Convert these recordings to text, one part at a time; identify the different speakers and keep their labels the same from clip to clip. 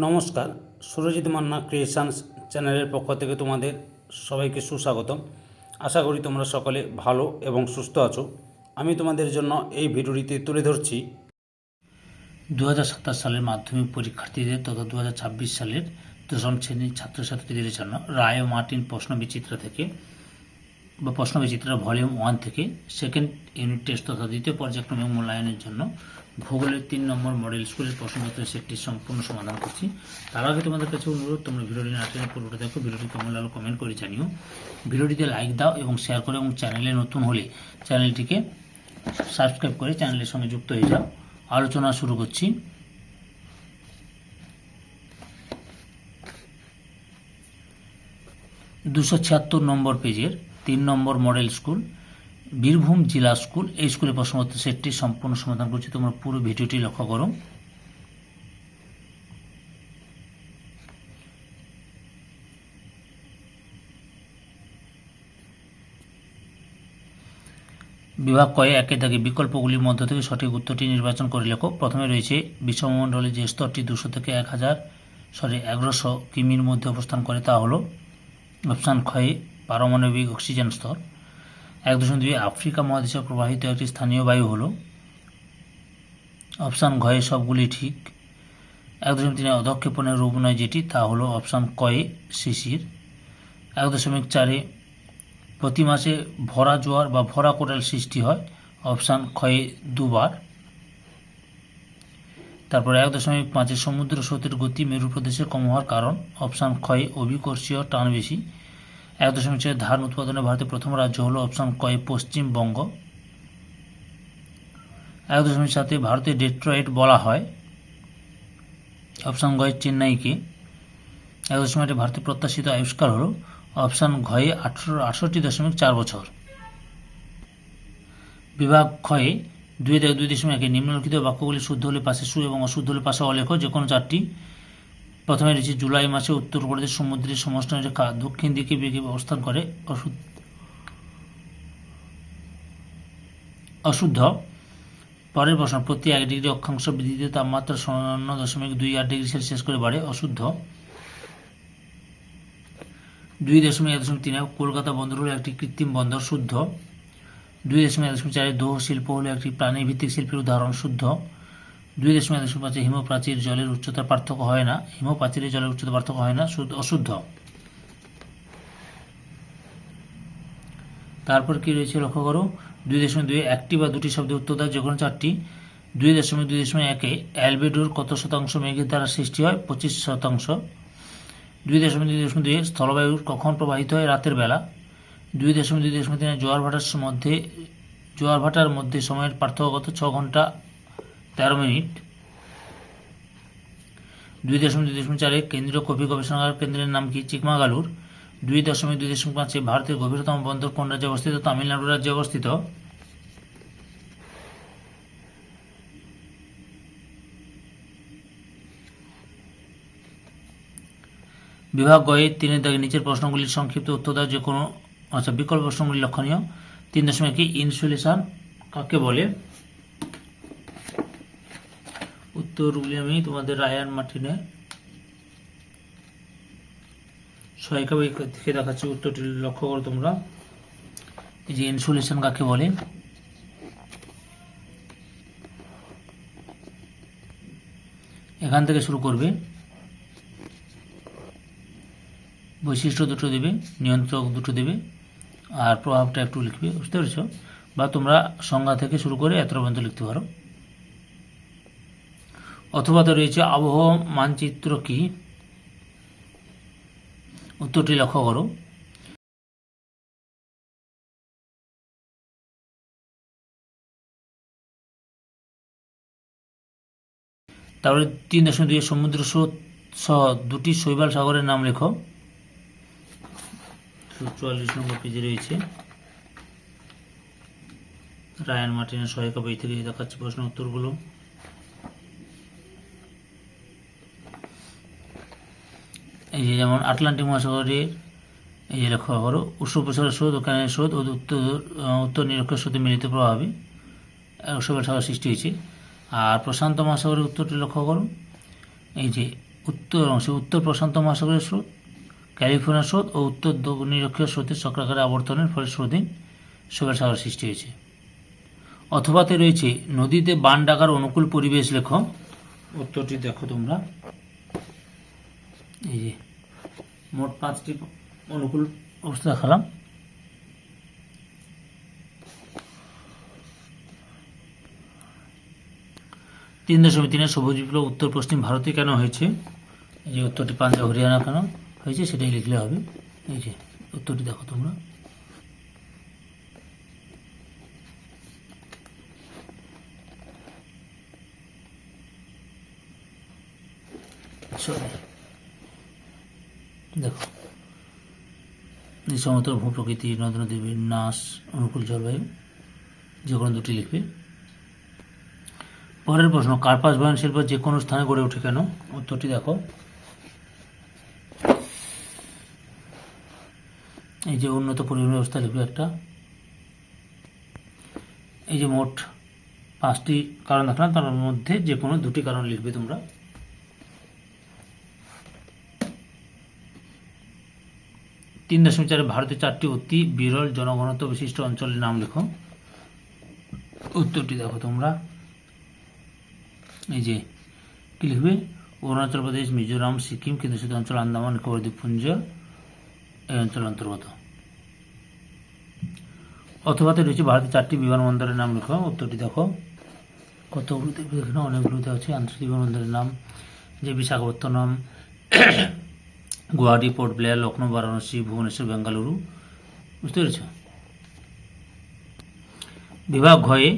Speaker 1: নমস্কার, সুরজিৎ মান্না ক্রিয়েশনস চ্যানেলের পক্ষ থেকে তোমাদের সবাইকে সুস্বাগতম। আশা করি তোমরা সকলে ভালো এবং সুস্থ আছো। আমি তোমাদের জন্য এই ভিডিওটিতে তুলে ধরছি
Speaker 2: 2027 সালের মাধ্যমিক পরীক্ষার্থীদের তথা 2026 সালের দশম শ্রেণীর ছাত্রছাত্রীদের জন্য রায় ও মার্টিন প্রশ্নবিচিত্রা থেকে বা প্রশ্নবিচিত্রা ভলিউম 1 থেকে সেকেন্ড ইউনিট টেস্ট তথা দ্বিতীয় পর্যায়ক্রমিক মূল্যায়নের জন্য ভূগোলের 3 নম্বর মডেল স্কুলের প্রশ্নপত্রের সেটটির সম্পূর্ণ সমাধান করছি। তার আগে তোমাদের কাছে অনুরোধ, তোমরা ভিডিওটি না টেনে পুরোটা দেখো। ভিডিওটি কেমন লাগলো কমেন্ট করে জানিও। ভিডিওটিতে লাইক দাও এবং শেয়ার করো, এবং চ্যানেলে নতুন হলে চ্যানেলটিকে সাবস্ক্রাইব করে চ্যানেলের সঙ্গে যুক্ত হয়ে যাও। আলোচনা শুরু করছি। $276 নম্বর পেজের 3 নম্বর মডেল স্কুল বীরভূম জেলা স্কুল, এই স্কুলের প্রশ্নপত্র সেটটি সম্পূর্ণ সমাধান করছি। তোমরা পুরো ভিডিওটি লক্ষ্য করো। বিভাগ কয়ে একে দাগে বিকল্পগুলির মধ্য থেকে সঠিক উত্তরটি নির্বাচন করে লেখো। প্রথমে রয়েছে বিশ্বমণ্ডলে যে স্তরটি 200 থেকে 1100 কিমির মধ্যে অবস্থান করে তা হলো অপশান ক্ষয়ে পারমাণবিক অক্সিজেন স্তর। 1.2 আফ্রিকা মহাদেশে প্রবাহিত একটি স্থানীয় বায়ু হলো অপশান ঘয়ে সবগুলি ঠিক। 1.3 অধক্ষেপণের রূপ নয় যেটি, তা হলো অপশান কয়ে শিশির। 1.4 প্রতি মাসে ভরা জোয়ার বা ভরা কোটাল সৃষ্টি হয় অপশান ক্ষয়ে 2 বার। তারপরে 1.5 সমুদ্র স্রোতের গতি মেরু প্রদেশে কম হওয়ার কারণ অপশান ক্ষয়ে অভিকর্ষীয় টান বেশি। 1.6 ধান উৎপাদনে ভারতের প্রথম রাজ্য হলো অপশান কয়ে পশ্চিমবঙ্গ। 1.7 ভারতের ডেট্রয়েট বলা হয় অপশান গয়ে চেন্নাইকে। 1.8 ভারতের প্রত্যাশিত আয়ুষ্কাল হল অপশান ঘয়ে 68.4 বছর। বিভাগ ক্ষয়ে 2.1 নিম্নলিখিত বাক্যগুলি শুদ্ধ হলে পাশে সু এবং অশুদ্ধ হলে পাশে অলেখ, যে কোনো চারটি। প্রথমে রয়েছে জুলাই মাসে উত্তর প্রদেশ সমুদ্রের সমষ্টি রেখা দক্ষিণ দিকে বেগে অবস্থান করে অশুদ্ধ। পরের প্রশ্ন, প্রতি 1 ডিগ্রি অক্ষাংশ বৃদ্ধিতে তাপমাত্রা 0.28 ডিগ্রি সেলসিয়াস করে বাড়ে অশুদ্ধ। 2.1.3 কলকাতা বন্দর হলো একটি কৃত্রিম বন্দর শুদ্ধ। 2.1.4 দোহ শিল্প হলো একটি প্রাণী ভিত্তিক শিল্পের উদাহরণ শুদ্ধ। 2.1.5 হিমপ্রাচীর জলের উচ্চতার পার্থক্য হয় না, হিমপ্রাচীরের জলের উচ্চতা পার্থক্য হয় না অশুদ্ধ। তারপর কি রয়েছে লক্ষ্য করো। 2.2 একটি বা দুটি শব্দের উত্তর দাও, যে কোনো চারটি। 2.2.1 অ্যালবেডোর কত শতাংশ মেঘের দ্বারা সৃষ্টি হয় 25%। 2.2.2 স্থলবায়ু কখন প্রবাহিত হয় রাতের বেলা। 2.2.3 জোয়ার ভাটার মধ্যে সময়ের পার্থক্য কত 6 ঘন্টা 13 মিনিট। 2.2.4 কেন্দ্রীয় কফি গবেষণাগার কেন্দ্রের নাম কি চিকমাগালুর। 2.2.5 ভারতের গভীরতম বন্দর কোন রাজ্যে অবস্থিত তামিলনাড়ু রাজ্যে অবস্থিত। বিভাগ গয়ে 3 দাগে নিচের প্রশ্নগুলির সংক্ষিপ্ত উত্তর দাও, যে কোনো বিকল্প প্রশ্নগুলি লক্ষণীয়। 3.1 ইনসুলেশন কাকে বলে। উত্তরগুলি আমি তোমাদের রায়ান মার্টিনের সহায়িকা বই থেকে দেখাচ্ছি। উত্তরটি লক্ষ্য করো তোমরা। এই যে ইনসুলেশন কাকে বলে, এখান থেকে শুরু করবে। বৈশিষ্ট্য দুটো দেবে, নিয়ন্ত্রক দুটো দেবে, আর প্রভাবটা একটু লিখবে, বুঝতে পেরেছ? বা তোমরা সংজ্ঞা থেকে শুরু করে এত পর্যন্ত লিখতে পারো। অথবা তো রয়েছে আবহাওয়া মানচিত্র কি, উত্তরটি লক্ষ্য করো। তারপরে 3.2 সমুদ্র স্রোত সহ দুটি শৈবাল সাগরের নাম লেখো। 44 নম্বর পেজে রয়েছে রায়ান মার্টিনের সহায়িকা বই থেকে দেখাচ্ছি প্রশ্ন উত্তরগুলো। এই যে যেমন আটলান্টিক মহাসাগরের এই যে লক্ষ্য করো উষ্ণপ্রসারের স্রোত ও ক্যানের স্রোত ও উত্তর নিরক্ষের স্রোতে মিলিত প্রভাবে শৈবাল সাগর সৃষ্টি হয়েছে। আর প্রশান্ত মহাসাগরের উত্তরটি লক্ষ্য করো। এই যে উত্তর অংশে উত্তর প্রশান্ত মহাসাগরের স্রোত, ক্যালিফোর্নিয়া স্রোত ও উত্তর নিরক্ষীয় স্রোতের চক্রাকারে আবর্তনের ফলে স্রোতহীন সুগার সাগর সৃষ্টি হয়েছে। অথবাতে রয়েছে নদীতে বান ডাকার অনুকূল পরিবেশ লেখো। উত্তরটি দেখো তোমরা, এই যে মোট 5টি অনুকূল অবস্থা দেখালাম। তিন দশমিক তিনের সবুজ বিপ্লব উত্তর পশ্চিম ভারতে কেন হয়েছে? এই যে উত্তরটি পাঞ্জাব হরিয়ানা কেন হয়েছে সেটাই লিখলে হবে। এই যে উত্তরটি দেখো তোমরা, দেখো এই সমতল ভূপ্রকৃতি, নদ নদীর বিন্যাস, অনুকূল জলবায়ু, যে কোনো দুটি লিখবে। পরের প্রশ্ন, কার্পাস বয়ন শিল্প যে কোনো স্থানে গড়ে ওঠে কেন? উত্তরটি দেখো, এই যে উন্নত পরিবহন ব্যবস্থা লিখবে একটা। এই যে মোট 5টি কারণ দেখলাম, তার মধ্যে যে কোনো দুটি কারণ লিখবে তোমরা। 3.4 ভারতের 4টি অতি বিরল জনঘনত্ব বিশিষ্ট অঞ্চলের নাম লেখো। উত্তরটি দেখো তোমরা, এই যে কি লিখবে, অরুণাচল প্রদেশ, মিজোরাম, সিকিম, কেন্দ্রশাসিত অঞ্চল আন্দামান নিকোবর দ্বীপপুঞ্জ এই অঞ্চলের অন্তর্গত। অথবাতে রয়েছে ভারতের 4টি বিমানবন্দরের নাম লেখো। উত্তরটি দেখো, কতগুলো দেখবে এখানে, অনেকগুলোতে আছে আন্তর্জাতিক বিমানবন্দরের নাম, যে বিশাখাপত্তনম, গুয়াহাটি, পোর্ট ব্লেয়ার, লখনৌ, বারাণসী, ভুবনেশ্বর, বেঙ্গালুরু। বুঝতে পেরেছ? বিভাগ ঘয়ে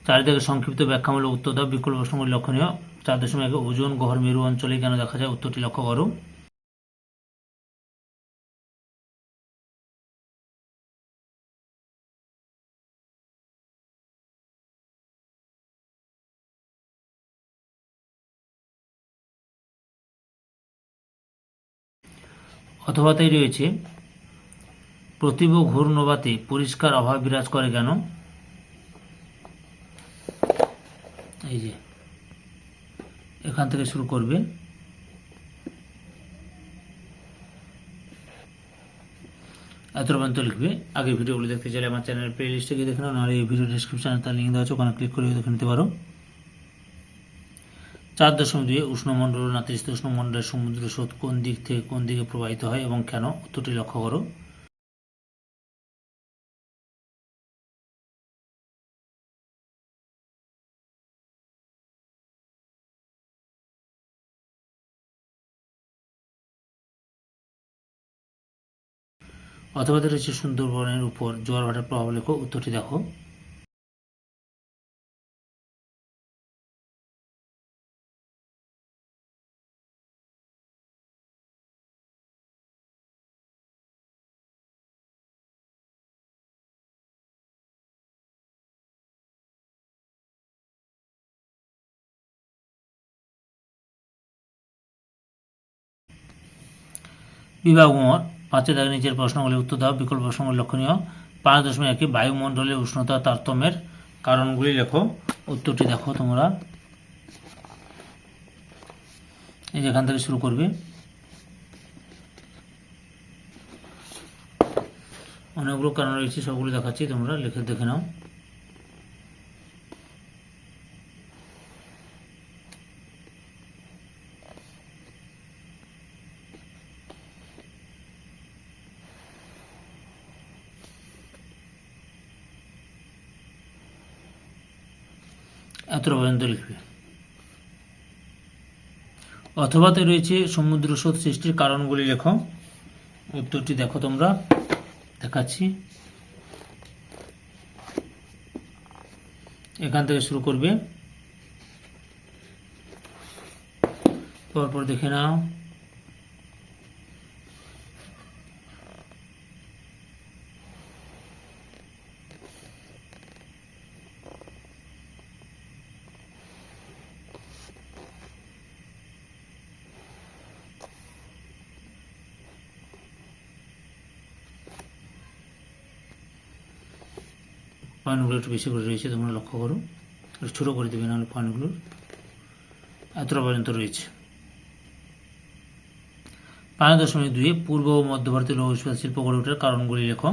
Speaker 2: চারিদিকে সংক্ষিপ্ত ব্যাখ্যামূলক উত্তর দাও। বিকল্প প্রশ্নগুলি লক্ষণীয়। 4.1 ওজন গহ্বর মেরু অঞ্চলে কেন দেখা যায়? উত্তরটি লক্ষ্য করো। অথবাতেই রয়েছে প্রতিভ ঘূর্ণবাতে পরিষ্কার অভাব বিরাজ করে কেন? এই যে এখান থেকে শুরু করবে, এত পর্যন্ত লিখবে। আগের ভিডিওগুলো দেখতে চাইলে আমার চ্যানেলের প্লে লিস্টে গিয়ে দেখে নাও, নাহলে এই ভিডিও ডিসক্রিপশনে তার লিঙ্ক দেওয়া আছে, ওখানে ক্লিক করে দেখে নিতে পারো। 4.2 উষ্ণমণ্ডল ও নাতিশীতোষ্ণ মণ্ডলের সমুদ্র স্রোত কোন দিক থেকে কোন দিকে প্রবাহিত হয় এবং কেন? উত্তরটি লক্ষ্য করো। অথবা রয়েছে সুন্দরবনের উপর জোয়ার ভাটার প্রভাব লেখো। উত্তরটি দেখো, বিভাগ মোট 5 দাগের নিচের প্রশ্নগুলি উত্তর দাও। বিকল্প প্রশ্নগুলি লক্ষণীয়। 5.1 বায়ুমণ্ডলের উষ্ণতা তারতম্যের কারণগুলি লেখো। উত্তরটি দেখো তোমরা, এই যেখান থেকে শুরু করবে, অনেকগুলো কারণ রয়েছে, সবগুলো দেখাচ্ছি, তোমরা লিখে দেখে নাও। এতটা পর্যন্ত লিখবে। অথবাতে রয়েছে সমুদ্র স্রোত সৃষ্টির কারণগুলি লেখো। উত্তরটি দেখো তোমরা, দেখাচ্ছি, এখান থেকে শুরু করবে, পরপর দেখে নাও। পয়েন্টগুলো একটু বেশি করে রয়েছে, তোমরা লক্ষ্য করো, একটু ছোটো করে দেবে, নাহলে পয়েন্টগুলোর এতটা পর্যন্ত রয়েছে। 5.2 পূর্ব ও মধ্য ভারতীয় লৌহ ইস্পাত শিল্প গড়ে ওঠার কারণগুলি লেখো।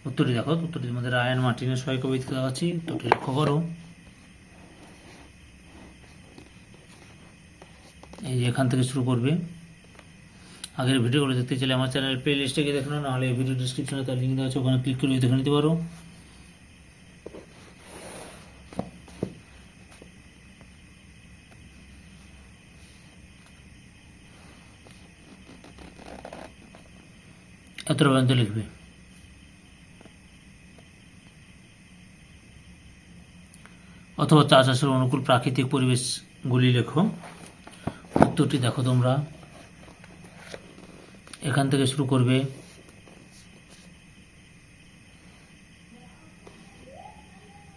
Speaker 2: উত্তরটি দেখো, উত্তরটির মধ্যে রায়ান মার্টিনের সহায়ক কবিতা দেওয়া আছে, উত্তরটি লক্ষ্য করো। এই যে এখান থেকে শুরু করবে। আগের ভিডিওগুলো দেখতে চাইলে আমার চ্যানেলের প্লে লিস্টে গিয়ে দেখো, নাহলে ভিডিও ডিসক্রিপশনে তার লিঙ্ক দেওয়া আছে, ওখানে ক্লিক করে দেখে নিতে পারো। এত পর্যন্ত লিখবে। অথবা চা চাষের অনুকূল প্রাকৃতিক পরিবেশগুলি লেখো। উত্তরটি দেখো তোমরা, এখান থেকে শুরু করবে।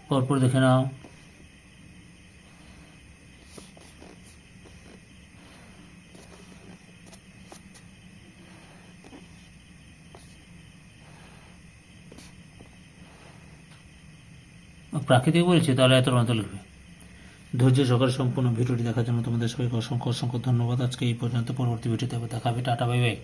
Speaker 2: পরপর দেখে নাও। প্রাকৃতিক বলছি, তাহলে এত পর্যন্ত লিখবে। ধৈর্য সহকারে সম্পূর্ণ ভিডিওটি দেখার জন্য তোমাদের সবাইকে অসংখ্য অসংখ্য ধন্যবাদ। আজকে এই পর্যন্ত, পরবর্তী ভিডিওতে আবার দেখা হবে। Tata, bye bye.